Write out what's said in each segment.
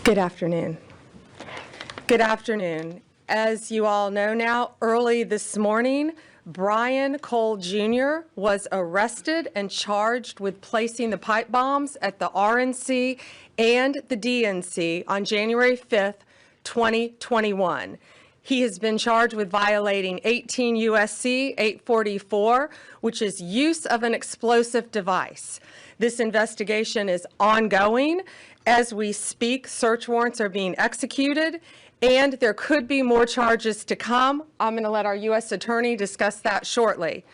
Good afternoon. Good afternoon. As you all know now, early this morning, Brian Cole Jr. was arrested and charged with placing the pipe bombs at the RNC and the DNC on January 5th, 2021. He has been charged with violating 18 U.S.C. 844, which is use of an explosive device. This investigation is ongoing. As we speak, search warrants are being executed, and there could be more charges to come. I'm going to let our U.S. Attorney discuss that shortly.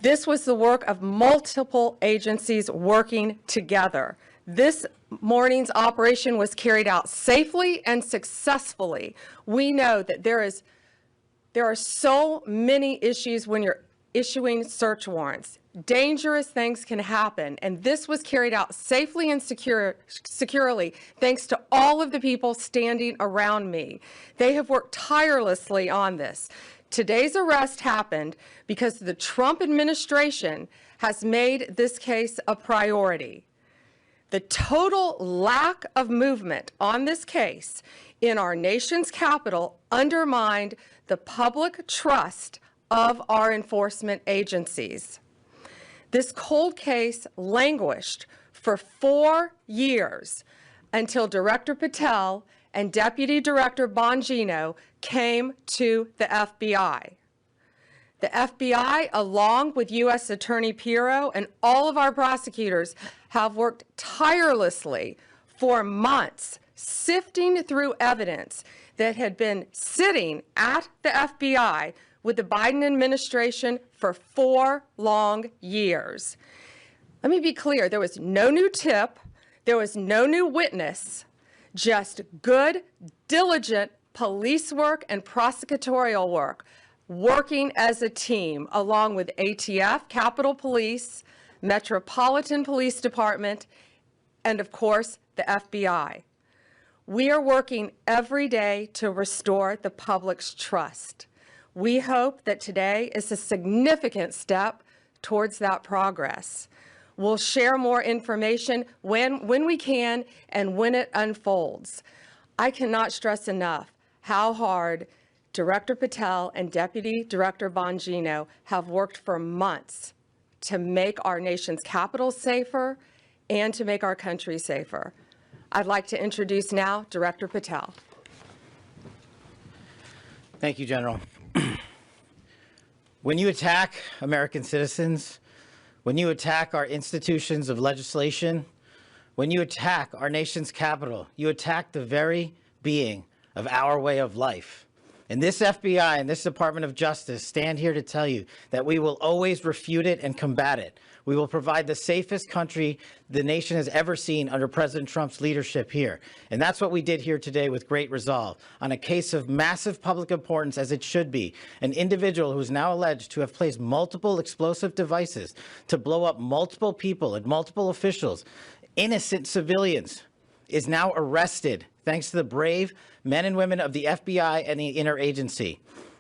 This was the work of multiple agencies working together. This morning's operation was carried out safely and successfully. We know that there are so many issues when you're issuing search warrants. Dangerous things can happen, and this was carried out safely and securely thanks to all of the people standing around me. They have worked tirelessly on this. Today's arrest happened because the Trump administration has made this case a priority. The total lack of movement on this case in our nation's capital undermined the public trust of our enforcement agencies. This cold case languished for 4 years until Director Patel and Deputy Director Bongino came to the FBI. The FBI, along with U.S. Attorney Pirro and all of our prosecutors, have worked tirelessly for months, sifting through evidence that had been sitting at the FBI with the Biden administration for 4 long years. Let me be clear, there was no new tip, there was no new witness, just good, diligent police work and prosecutorial work, working as a team along with ATF, Capitol Police, Metropolitan Police Department, and of course, the FBI. We are working every day to restore the public's trust. We hope that today is a significant step towards that progress. We'll share more information when we can and when it unfolds. I cannot stress enough how hard Director Patel and Deputy Director Bongino have worked for months to make our nation's capital safer and to make our country safer. I'd like to introduce now Director Patel. Thank you, General. When you attack American citizens, when you attack our institutions of legislation, when you attack our nation's capital, you attack the very being of our way of life. And this FBI and this Department of Justice stand here to tell you that we will always refute it and combat it. We will provide the safest country the nation has ever seen under President Trump's leadership here. And that's what we did here today with great resolve on a case of massive public importance, as it should be. An individual who is now alleged to have placed multiple explosive devices to blow up multiple people and multiple officials, innocent civilians, is now arrested thanks to the brave men and women of the FBI and the interagency.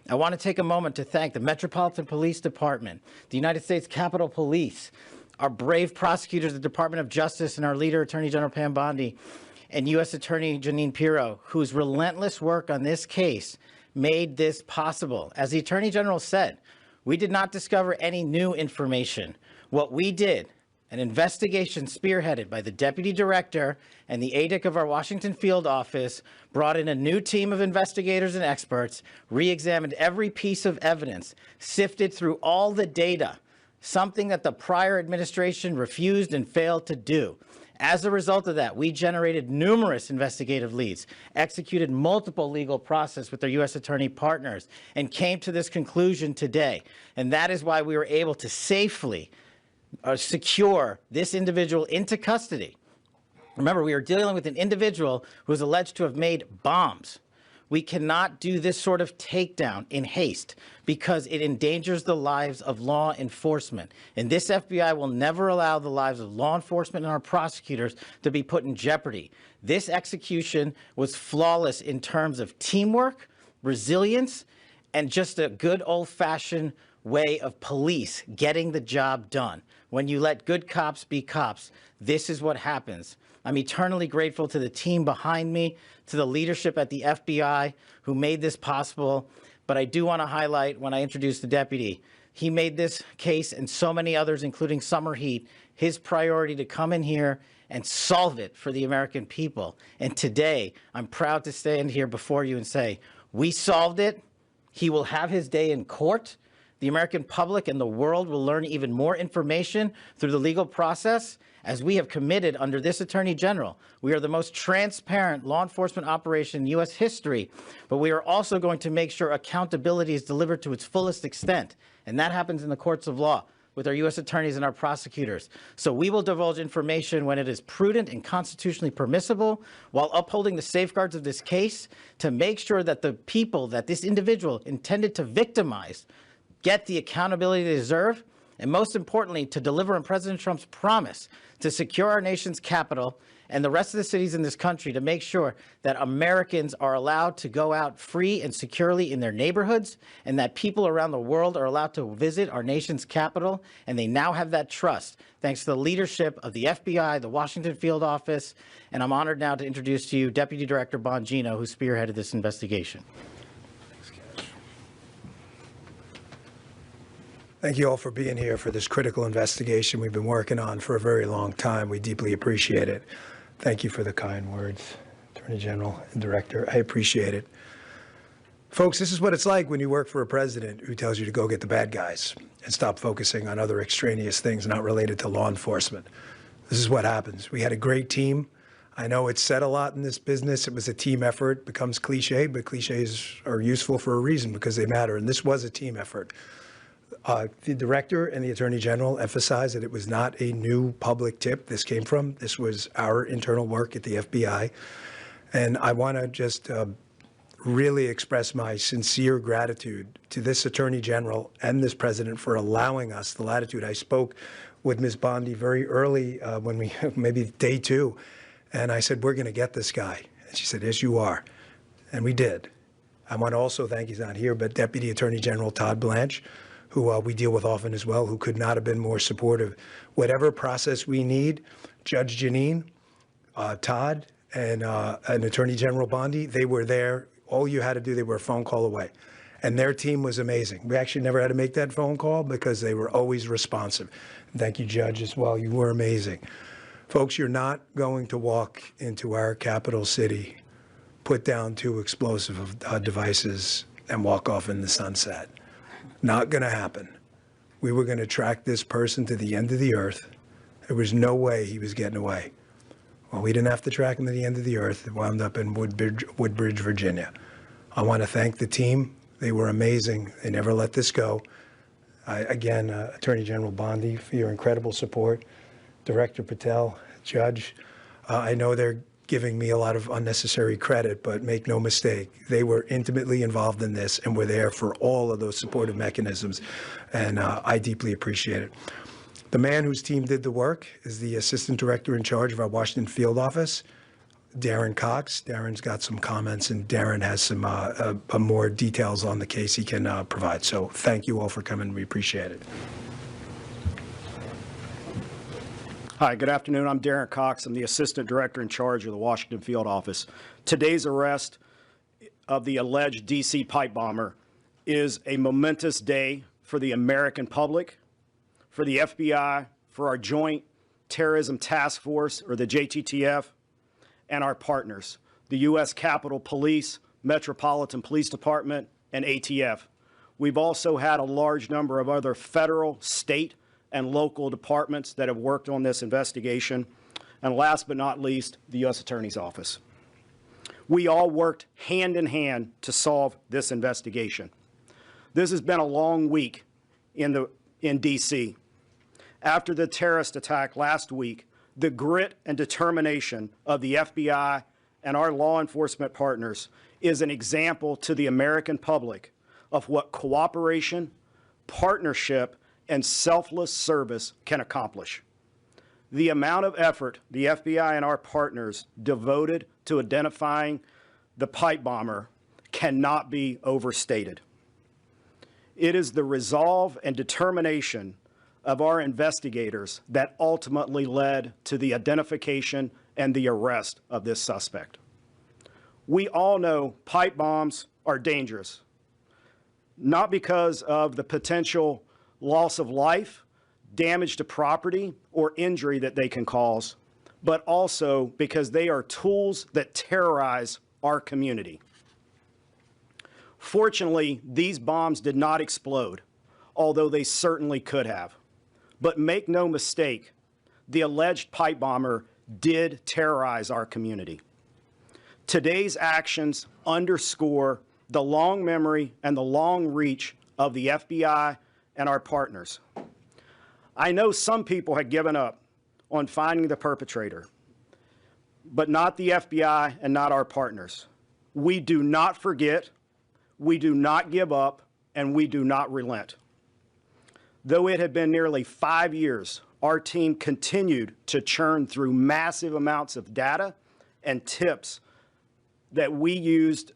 I want to take a moment to thank the Metropolitan Police Department, the United States Capitol Police, our brave prosecutors, the Department of Justice, and our leader, Attorney General Pam Bondi, and U.S. Attorney Jeanine Pirro, whose relentless work on this case made this possible. As the Attorney General said, we did not discover any new information. What we did, an investigation spearheaded by the Deputy Director and the ADIC of our Washington field office, brought in a new team of investigators and experts, re-examined every piece of evidence, sifted through all the data, something that the prior administration refused and failed to do. As a result of that, we generated numerous investigative leads, executed multiple legal process with our U.S. attorney partners, and came to this conclusion today. And that is why we were able to safely secure this individual into custody. Remember, we are dealing with an individual who is alleged to have made bombs. We cannot do this sort of takedown in haste because it endangers the lives of law enforcement. And this FBI will never allow the lives of law enforcement and our prosecutors to be put in jeopardy. This execution was flawless in terms of teamwork, resilience, and just a good old-fashioned way of police getting the job done. When you let good cops be cops, this is what happens. I'm eternally grateful to the team behind me, to the leadership at the FBI who made this possible. But I do want to highlight when I introduce the deputy, he made this case and so many others, including summer heat, his priority to come in here and solve it for the American people. And today, I'm proud to stand here before you and say, we solved it. He will have his day in court. The American public and the world will learn even more information through the legal process. As we have committed under this Attorney General, we are the most transparent law enforcement operation in U.S. history, but we are also going to make sure accountability is delivered to its fullest extent. And that happens in the courts of law with our U.S. attorneys and our prosecutors. So we will divulge information when it is prudent and constitutionally permissible, while upholding the safeguards of this case to make sure that the people that this individual intended to victimize get the accountability they deserve, and most importantly, to deliver on President Trump's promise to secure our nation's capital and the rest of the cities in this country to make sure that Americans are allowed to go out free and securely in their neighborhoods, and that people around the world are allowed to visit our nation's capital, and they now have that trust thanks to the leadership of the FBI, the Washington Field Office, and I'm honored now to introduce to you Deputy Director Bongino, who spearheaded this investigation. Thank you all for being here for this critical investigation we've been working on for a very long time. We deeply appreciate it. Thank you for the kind words, Attorney General and Director. I appreciate it. Folks, this is what it's like when you work for a president who tells you to go get the bad guys and stop focusing on other extraneous things not related to law enforcement. This is what happens. We had a great team. I know it's said a lot in this business. It was a team effort. It becomes cliche, but cliches are useful for a reason because they matter. And this was a team effort. The director and the attorney general emphasized that it was not a new public tip this came from. This was our internal work at the FBI. And I want to just really express my sincere gratitude to this attorney general and this president for allowing us the latitude. I spoke with Ms. Bondi very early when we, maybe day 2, and I said, we're going to get this guy. And she said, yes, you are. And we did. I want to also thank, he's not here, but Deputy Attorney General Todd Blanche, who we deal with often as well, who could not have been more supportive. Whatever process we need, Judge Janine, Todd, and Attorney General Bondi, they were there. All you had to do, they were a phone call away. And their team was amazing. We actually never had to make that phone call because they were always responsive. Thank you, Judge, as well. You were amazing. Folks, you're not going to walk into our capital city, put down 2 explosive devices, and walk off in the sunset. Not going to happen. We were going to track this person to the end of the earth. There was no way he was getting away. Well, we didn't have to track him to the end of the earth. It wound up in Woodbridge, Virginia. I want to thank the team. They were amazing. They never let this go. Again, Attorney General Bondi, for your incredible support. Director Patel, Judge, I know they're giving me a lot of unnecessary credit, but make no mistake, they were intimately involved in this and were there for all of those supportive mechanisms, and I deeply appreciate it. The man whose team did the work is the Assistant Director in charge of our Washington Field Office, Darren Cox. Darren's got some comments, and Darren has some more details on the case he can provide. So thank you all for coming. We appreciate it. Hi, good afternoon. I'm Darren Cox. I'm the Assistant Director in charge of the Washington Field Office. Today's arrest of the alleged D.C. pipe bomber is a momentous day for the American public, for the FBI, for our Joint Terrorism Task Force, or the JTTF, and our partners, the U.S. Capitol Police, Metropolitan Police Department, and ATF. We've also had a large number of other federal, state, and local departments that have worked on this investigation. And last but not least, the U.S. Attorney's Office. We all worked hand in hand to solve this investigation. This has been a long week in D.C. After the terrorist attack last week, the grit and determination of the FBI and our law enforcement partners is an example to the American public of what cooperation, partnership, and selfless service can accomplish. The amount of effort the FBI and our partners devoted to identifying the pipe bomber cannot be overstated. It is the resolve and determination of our investigators that ultimately led to the identification and the arrest of this suspect. We all know pipe bombs are dangerous, not because of the potential loss of life, damage to property, or injury that they can cause, but also because they are tools that terrorize our community. Fortunately, these bombs did not explode, although they certainly could have. But make no mistake, the alleged pipe bomber did terrorize our community. Today's actions underscore the long memory and the long reach of the FBI and our partners. I know some people had given up on finding the perpetrator, but not the FBI and not our partners. We do not forget, we do not give up, and we do not relent. Though it had been nearly 5 years, our team continued to churn through massive amounts of data and tips that we used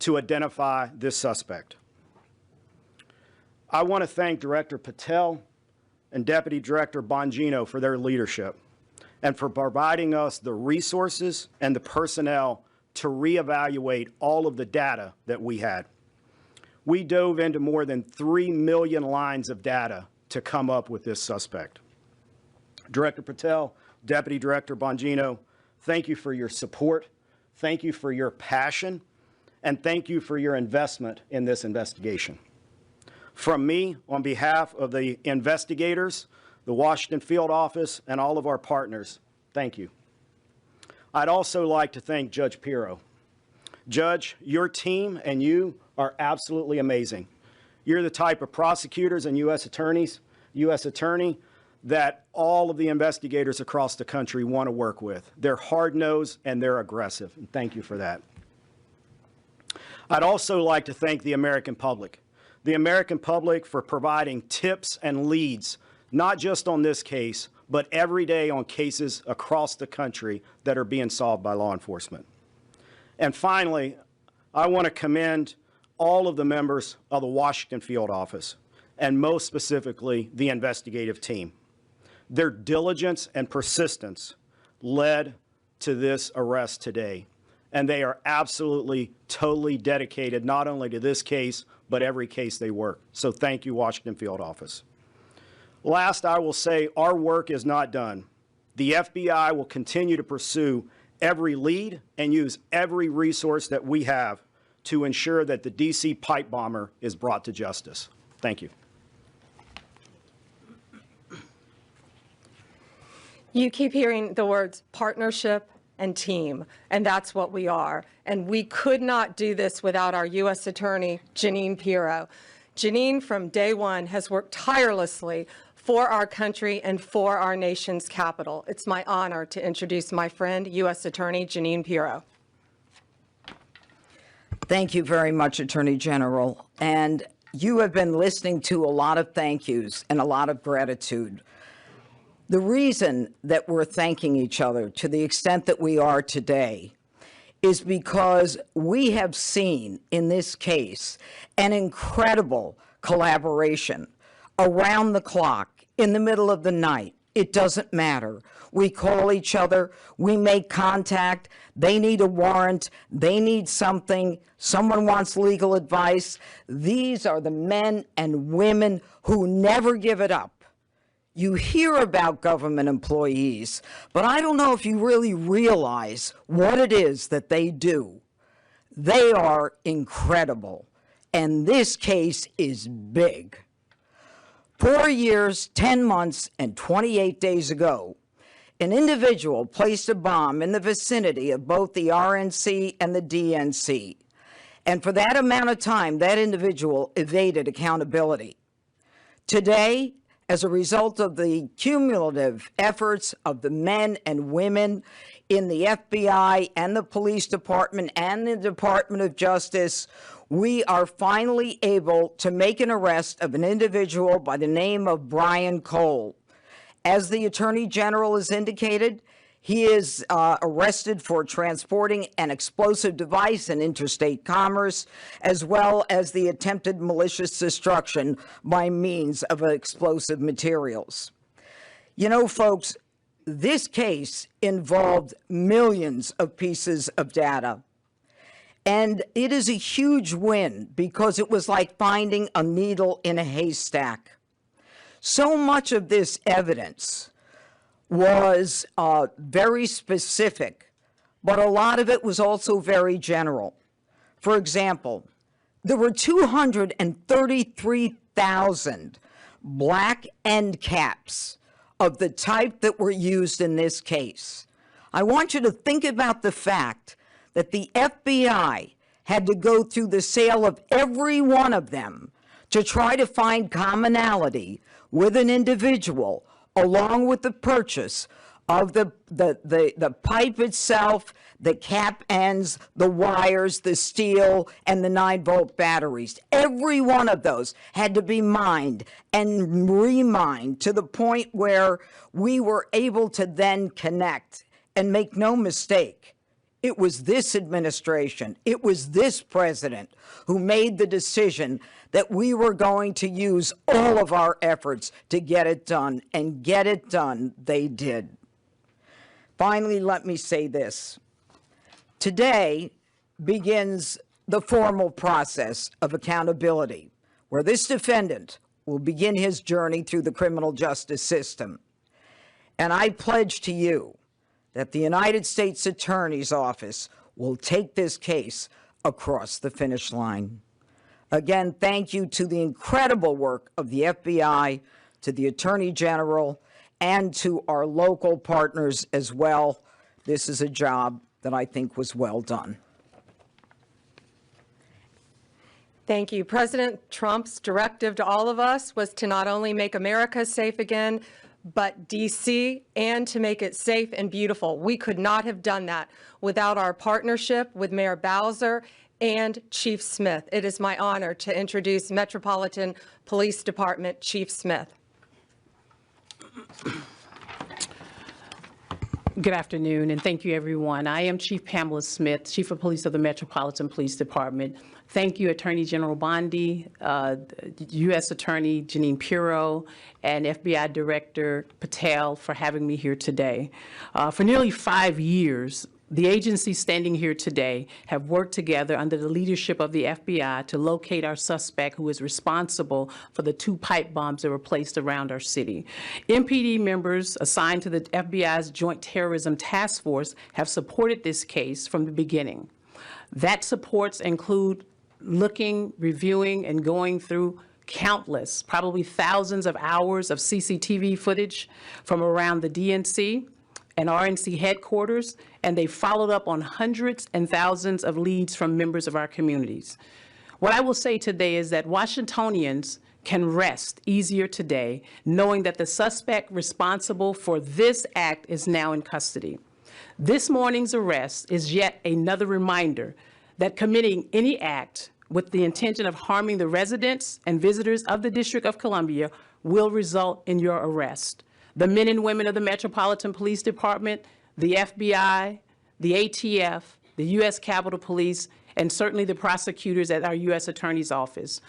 to identify this suspect. I want to thank Director Patel and Deputy Director Bongino for their leadership and for providing us the resources and the personnel to reevaluate all of the data that we had. We dove into more than 3 million lines of data to come up with this suspect. Director Patel, Deputy Director Bongino, thank you for your support, thank you for your passion, and thank you for your investment in this investigation. From me, on behalf of the investigators, the Washington Field Office, and all of our partners, thank you. I'd also like to thank Judge Pirro. Judge, your team and you are absolutely amazing. You're the type of prosecutors and U.S. attorney that all of the investigators across the country want to work with. They're hard-nosed and they're aggressive, and thank you for that. I'd also like to thank the American public. The American public for providing tips and leads, not just on this case, but every day on cases across the country that are being solved by law enforcement. And finally, I want to commend all of the members of the Washington Field Office, and most specifically, the investigative team. Their diligence and persistence led to this arrest today, and they are absolutely, totally dedicated not only to this case, but every case they work. So thank you, Washington Field Office. Last, I will say our work is not done. The FBI will continue to pursue every lead and use every resource that we have to ensure that the DC pipe bomber is brought to justice. Thank you. You keep hearing the words partnership and team, and that's what we are. And we could not do this without our U.S. Attorney, Jeanine Pirro. Jeanine, from day one, has worked tirelessly for our country and for our nation's capital. It's my honor to introduce my friend, U.S. Attorney Jeanine Pirro. Thank you very much, Attorney General. And you have been listening to a lot of thank yous and a lot of gratitude. The reason that we're thanking each other to the extent that we are today is because we have seen in this case an incredible collaboration around the clock, in the middle of the night. It doesn't matter. We call each other, we make contact, they need a warrant, they need something, someone wants legal advice. These are the men and women who never give it up. You hear about government employees, but I don't know if you really realize what it is that they do. They are incredible, and this case is big. 4 years, 10 months, and 28 days ago, an individual placed a bomb in the vicinity of both the RNC and the DNC. And for that amount of time, that individual evaded accountability. Today, as a result of the cumulative efforts of the men and women in the FBI and the police department and the Department of Justice, we are finally able to make an arrest of an individual by the name of Brian Cole. As the Attorney General has indicated, he is arrested for transporting an explosive device in interstate commerce, as well as the attempted malicious destruction by means of explosive materials. You know, folks, this case involved millions of pieces of data. And it is a huge win because it was like finding a needle in a haystack. So much of this evidence was very specific, but a lot of it was also very general. For example, there were 233,000 black end caps of the type that were used in this case. I want you to think about the fact that the FBI had to go through the sale of every one of them to try to find commonality with an individual, along with the purchase of the pipe itself, the cap ends, the wires, the steel, and the 9-volt batteries. Every one of those had to be mined and remined to the point where we were able to then connect. And make no mistake, it was this administration, it was this president who made the decision that we were going to use all of our efforts to get it done, and get it done they did. Finally, let me say this. Today begins the formal process of accountability, where this defendant will begin his journey through the criminal justice system. And I pledge to you that the United States Attorney's Office will take this case across the finish line. Again, thank you to the incredible work of the FBI, to the Attorney General, and to our local partners as well. This is a job that I think was well done. Thank you. President Trump's directive to all of us was to not only make America safe again, but D.C., and to make it safe and beautiful. We could not have done that without our partnership with Mayor Bowser and Chief Smith. It is my honor to introduce Metropolitan Police Department Chief Smith. Good afternoon, and thank you, everyone. I am Chief Pamela Smith, Chief of Police of the Metropolitan Police Department. Thank you, Attorney General Bondi, U.S. Attorney Jeanine Pirro, and FBI Director Patel for having me here today. For nearly 5 years, the agencies standing here today have worked together under the leadership of the FBI to locate our suspect who is responsible for the 2 pipe bombs that were placed around our city. MPD members assigned to the FBI's Joint Terrorism Task Force have supported this case from the beginning. That supports include looking, reviewing, and going through countless, probably thousands of hours of CCTV footage from around the DNC and RNC headquarters, and they followed up on hundreds and thousands of leads from members of our communities. What I will say today is that Washingtonians can rest easier today knowing that the suspect responsible for this act is now in custody. This morning's arrest is yet another reminder that committing any act with the intention of harming the residents and visitors of the District of Columbia will result in your arrest. The men and women of the Metropolitan Police Department, the FBI, the ATF, the U.S. Capitol Police, and certainly the prosecutors at our U.S. Attorney's Office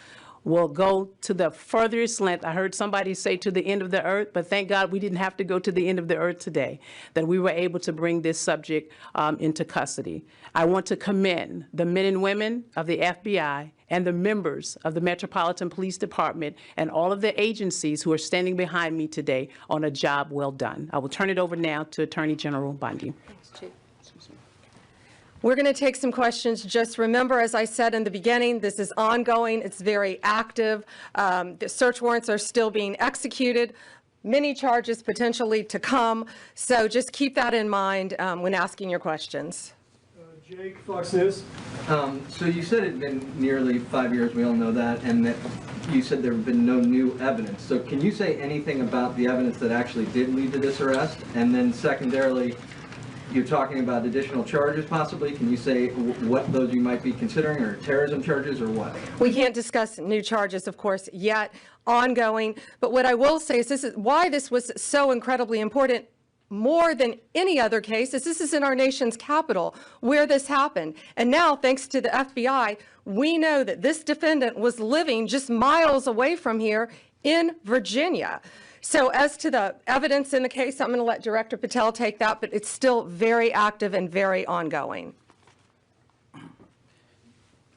will go to the furthest length. I heard somebody say to the end of the earth, but thank God we didn't have to go to the end of the earth today, that we were able to bring this subject into custody. I want to commend the men and women of the FBI and the members of the Metropolitan Police Department and all of the agencies who are standing behind me today on a job well done. I will turn it over now to Attorney General Bondi. Thanks, Chief. We're going to take some questions. Just remember, as I said in the beginning, this is ongoing. It's very active. The search warrants are still being executed. Many charges potentially to come. So just keep that in mind when asking your questions. Jake, Fox News. So you said it had been nearly 5 years, we all know that, and that you said there have been no new evidence. So can you say anything about the evidence that actually did lead to this arrest? And then secondarily, you're talking about additional charges possibly. Can you say what those you might be considering, or terrorism charges, or what? We can't discuss new charges, of course, yet, ongoing. But what I will say is this is why this was so incredibly important. More than any other case, is this is in our nation's capital where this happened. And now, thanks to the FBI, we know that this defendant was living just miles away from here in Virginia. So as to the evidence in the case, I'm going to let Director Patel take that, but it's still very active and very ongoing.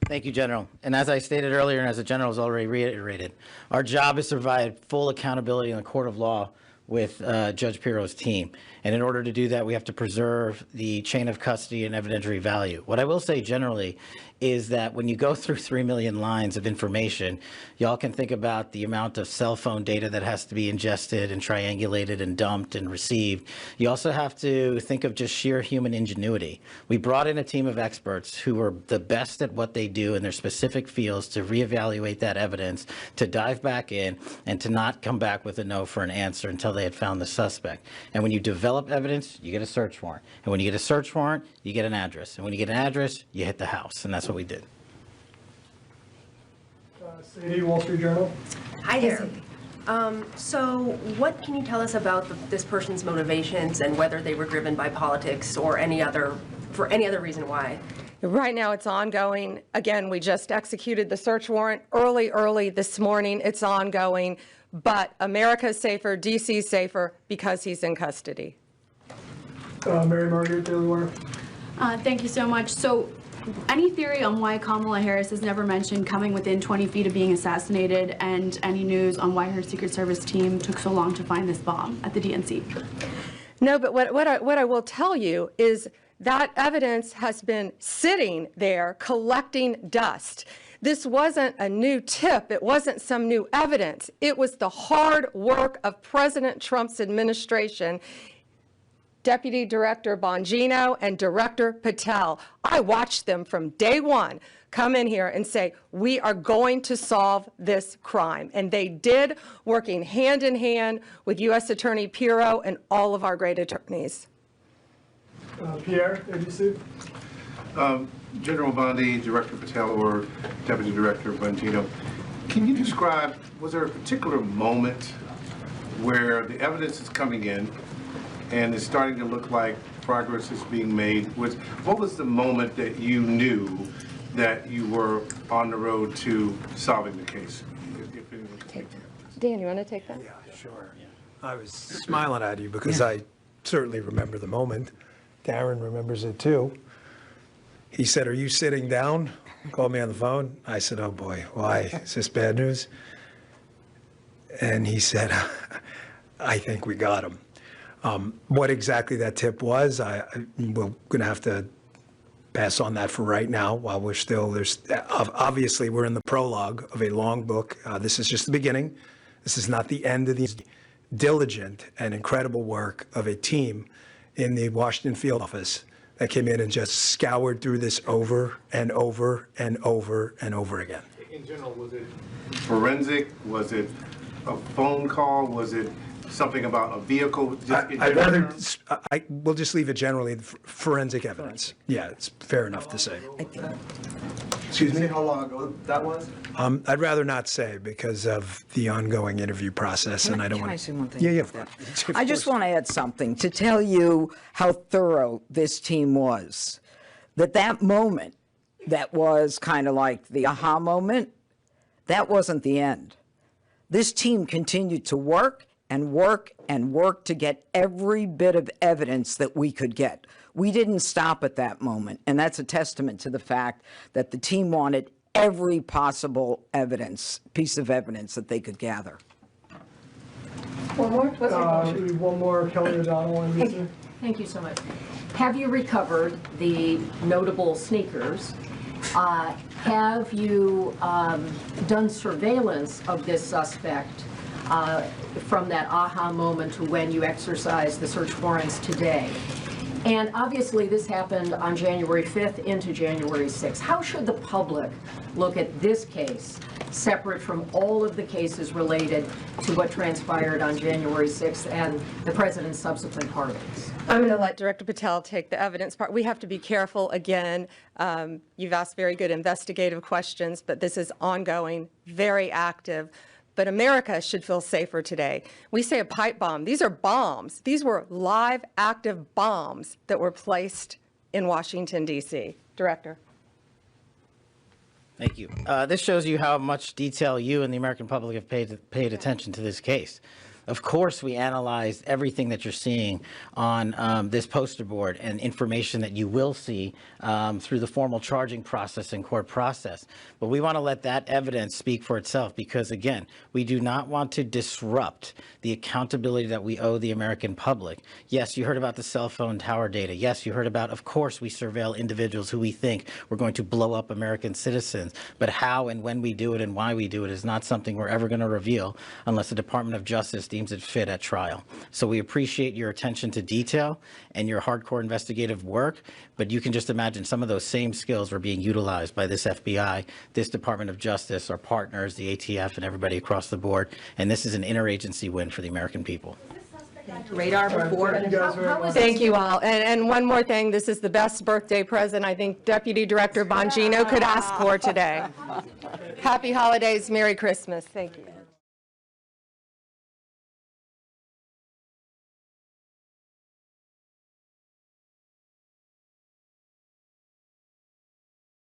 Thank you, General. And as I stated earlier, and as the General has already reiterated, our job is to provide full accountability in the court of law with Judge Pirro's team. And in order to do that, we have to preserve the chain of custody and evidentiary value. What I will say generally is that when you go through 3 million lines of information, y'all can think about the amount of cell phone data that has to be ingested and triangulated and dumped and received. You also have to think of just sheer human ingenuity. We brought in a team of experts who are the best at what they do in their specific fields to reevaluate that evidence, to dive back in, and to not come back with a no for an answer until they had found the suspect. And when you develop evidence, you get a search warrant. And when you get a search warrant, you get an address. And when you get an address, you hit the house. And that's what we did. Sadie, Wall Street Journal. Hi there. So what can you tell us about this person's motivations and whether they were driven by politics or for any other reason why? Right now, it's ongoing. Again, we just executed the search warrant early this morning. It's ongoing. But America's safer, DC's safer because he's in custody. Mary Margaret, Daily Wire. Thank you so much. So, any theory on why Kamala Harris is never mentioned coming within 20 feet of being assassinated, and any news on why her Secret Service team took so long to find this bomb at the DNC? No, but what I will tell you is that evidence has been sitting there collecting dust. This wasn't a new tip. It wasn't some new evidence. It was the hard work of President Trump's administration, Deputy Director Bongino and Director Patel. I watched them from day one come in here and say, we are going to solve this crime. And they did, working hand in hand with U.S. Attorney Pirro and all of our great attorneys. Pierre, ABC. General Bondi, Director Patel, or Deputy Director Bongino, can you describe, was there a particular moment where the evidence is coming in and it's starting to look like progress is being made? What was the moment that you knew that you were on the road to solving the case? If anyone could take that. Dan, you want to take that? Yeah, sure. I was smiling at you because I certainly remember the moment. Darren remembers it too. He said, "Are you sitting down?" Called me on the phone. I said, "Oh boy, why? Is this bad news?" And he said, "I think we got him." What exactly that tip was, we're going to have to pass on that for right now while obviously we're in the prologue of a long book. This is just the beginning. This is not the end of the diligent and incredible work of a team in the Washington field office that came in and just scoured through this over and over and over and over again. In general, was it forensic? Was it a phone call? Was it something about a vehicle? We'll just leave it generally forensic evidence. Yeah, it's fair enough to say. Excuse me, how long ago that was? I'd rather not say because of the ongoing interview process, and I don't want to. Can I say one thing? Yeah, about that? I just want to add something to tell you how thorough this team was. That moment that was kind of like the aha moment, that wasn't the end. This team continued to work and work and work to get every bit of evidence that we could get. We didn't stop at that moment, and that's a testament to the fact that the team wanted every possible piece of evidence that they could gather. One more? One more, Kelly O'Donnell, NBC. Thank you so much. Have you recovered the notable sneakers? Have you done surveillance of this suspect from that aha moment to when you exercised the search warrants today? And obviously this happened on January 5th into January 6th. How should the public look at this case separate from all of the cases related to what transpired on January 6th and the president's subsequent pardons? I'm going to let Director Patel take the evidence part. We have to be careful. Again, you've asked very good investigative questions, but this is ongoing, very active. But America should feel safer today. We say a pipe bomb. These are bombs. These were live, active bombs that were placed in Washington, D.C. Director. Thank you. This shows you how much detail you and the American public have paid attention to this case. Of course, we analyzed everything that you're seeing on this poster board and information that you will see through the formal charging process and court process. But we want to let that evidence speak for itself because, again, we do not want to disrupt the accountability that we owe the American public. Yes, you heard about the cell phone tower data. Yes, you heard about, of course, we surveil individuals who we think we're going to blow up American citizens. But how and when we do it and why we do it is not something we're ever going to reveal unless the Department of Justice deems it fit at trial. So we appreciate your attention to detail and your hardcore investigative work, but you can just imagine some of those same skills were being utilized by this FBI, this Department of Justice, our partners, the ATF, and everybody across the board. And this is an interagency win for the American people. Radar before. Thank you guys very much. Thank you all. And one more thing, this is the best birthday present I think Deputy Director Bongino could ask for today. Happy holidays, Merry Christmas. Thank you.